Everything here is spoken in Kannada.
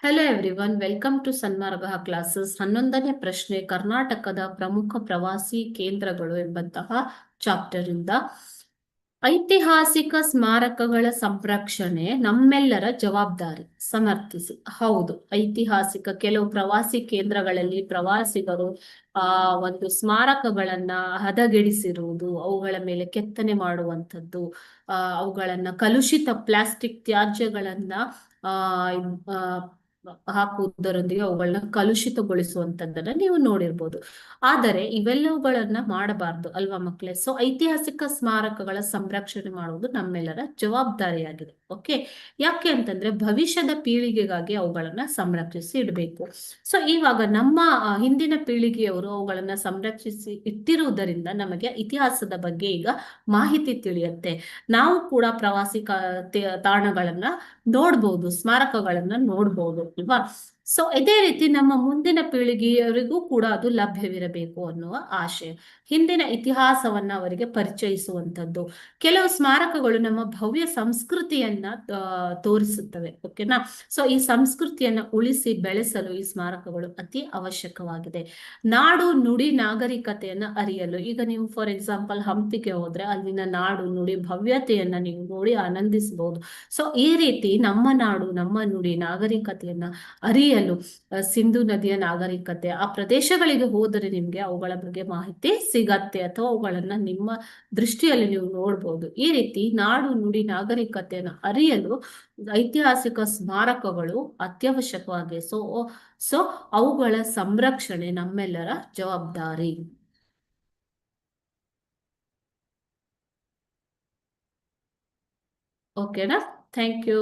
Hello everyone, welcome to Sanmarga classes. 11ನೇ ಪ್ರಶ್ನೆ, ಕರ್ನಾಟಕದ ಪ್ರಮುಖ ಪ್ರವಾಸಿ ಕೇಂದ್ರಗಳು ಎಂಬಂತಹ ಚಾಪ್ಟರ್ ಇಂದ ಐತಿಹಾಸಿಕ ಸ್ಮಾರಕಗಳ ಸಂರಕ್ಷಣೆ ನಮ್ಮೆಲ್ಲರ ಜವಾಬ್ದಾರಿ ಸಮರ್ಥಿಸಿ. ಹೌದು, ಐತಿಹಾಸಿಕ ಕೆಲವು ಪ್ರವಾಸಿ ಕೇಂದ್ರಗಳಲ್ಲಿ ಪ್ರವಾಸಿಗರು ಒಂದು ಸ್ಮಾರಕಗಳನ್ನ ಹದಗೆಡಿಸಿರುವುದು, ಅವುಗಳ ಮೇಲೆ ಕೆತ್ತನೆ ಮಾಡುವಂಥದ್ದು, ಅವುಗಳನ್ನ ಕಲುಷಿತ ಪ್ಲಾಸ್ಟಿಕ್ ತ್ಯಾಜ್ಯಗಳನ್ನ ಆ ಆ, ಹಾಕುವುದರೊಂದಿಗೆ ಅವುಗಳನ್ನ ಕಲುಷಿತಗೊಳಿಸುವಂತದ್ದನ್ನ ನೀವು ನೋಡಿರ್ಬೋದು. ಆದರೆ ಇವೆಲ್ಲವುಗಳನ್ನ ಮಾಡಬಾರ್ದು ಅಲ್ವಾ ಮಕ್ಕಳೇ? ಸೊ ಐತಿಹಾಸಿಕ ಸ್ಮಾರಕಗಳ ಸಂರಕ್ಷಣೆ ಮಾಡುವುದು ನಮ್ಮೆಲ್ಲರ ಜವಾಬ್ದಾರಿಯಾಗಿದೆ. ಓಕೆ, ಯಾಕೆ ಅಂತಂದ್ರೆ ಭವಿಷ್ಯದ ಪೀಳಿಗೆಗಾಗಿ ಅವುಗಳನ್ನ ಸಂರಕ್ಷಿಸಿ ಇಡಬೇಕು. ಸೊ ಇವಾಗ ನಮ್ಮ ಹಿಂದಿನ ಪೀಳಿಗೆಯವರು ಅವುಗಳನ್ನ ಸಂರಕ್ಷಿಸಿ ಇಟ್ಟಿರುವುದರಿಂದ ನಮಗೆ ಇತಿಹಾಸದ ಬಗ್ಗೆ ಈಗ ಮಾಹಿತಿ ತಿಳಿಯುತ್ತೆ. ನಾವು ಕೂಡ ಪ್ರವಾಸಿ ತಾಣಗಳನ್ನ ನೋಡ್ಬೋದು, ಸ್ಮಾರಕಗಳನ್ನ ನೋಡ್ಬೋದು ಅಲ್ವಾ? ಸೊ ಇದೇ ರೀತಿ ನಮ್ಮ ಮುಂದಿನ ಪೀಳಿಗೆಯವರಿಗೂ ಕೂಡ ಅದು ಲಭ್ಯವಿರಬೇಕು ಅನ್ನುವ ಆಶೆ. ಹಿಂದಿನ ಇತಿಹಾಸವನ್ನ ಅವರಿಗೆ ಪರಿಚಯಿಸುವಂತದ್ದು. ಕೆಲವು ಸ್ಮಾರಕಗಳು ನಮ್ಮ ಭವ್ಯ ಸಂಸ್ಕೃತಿಯನ್ನ ತೋರಿಸುತ್ತವೆ. ಓಕೆನಾ? ಸೊ ಈ ಸಂಸ್ಕೃತಿಯನ್ನ ಉಳಿಸಿ ಬೆಳೆಸಲು ಈ ಸ್ಮಾರಕಗಳು ಅತಿ ಅವಶ್ಯಕವಾಗಿದೆ. ನಾಡು ನುಡಿ ನಾಗರಿಕತೆಯನ್ನ ಅರಿಯಲು, ಈಗ ನೀವು ಫಾರ್ ಎಕ್ಸಾಂಪಲ್ ಹಂಪಿಗೆ ಹೋದ್ರೆ ಅಲ್ಲಿನ ನಾಡು ನುಡಿ ಭವ್ಯತೆಯನ್ನ ನೀವು ನೋಡಿ ಆನಂದಿಸಬಹುದು. ಸೊ ಈ ರೀತಿ ನಮ್ಮ ನಾಡು ನಮ್ಮ ನುಡಿ ನಾಗರಿಕತೆಯನ್ನ ಅರಿಯಲು ಸಿಂಧು ನದಿಯ ನಾಗರಿಕತೆ ಆ ಪ್ರದೇಶಗಳಿಗೆ ಹೋದರೆ ನಿಮ್ಗೆ ಅವುಗಳ ಬಗ್ಗೆ ಮಾಹಿತಿ ಸಿಗತ್ತೆ, ಅಥವಾ ಅವುಗಳನ್ನ ನಿಮ್ಮ ದೃಷ್ಟಿಯಲ್ಲಿ ನೀವು ನೋಡ್ಬೋದು. ಈ ರೀತಿ ನಾಡು ನುಡಿ ನಾಗರಿಕತೆಯನ್ನು ಅರಿಯಲು ಐತಿಹಾಸಿಕ ಸ್ಮಾರಕಗಳು ಅತ್ಯವಶ್ಯಕವಾಗಿವೆ. ಸೊ ಅವುಗಳ ಸಂರಕ್ಷಣೆ ನಮ್ಮೆಲ್ಲರ ಜವಾಬ್ದಾರಿ. ಓಕೆನಾ? Thank you.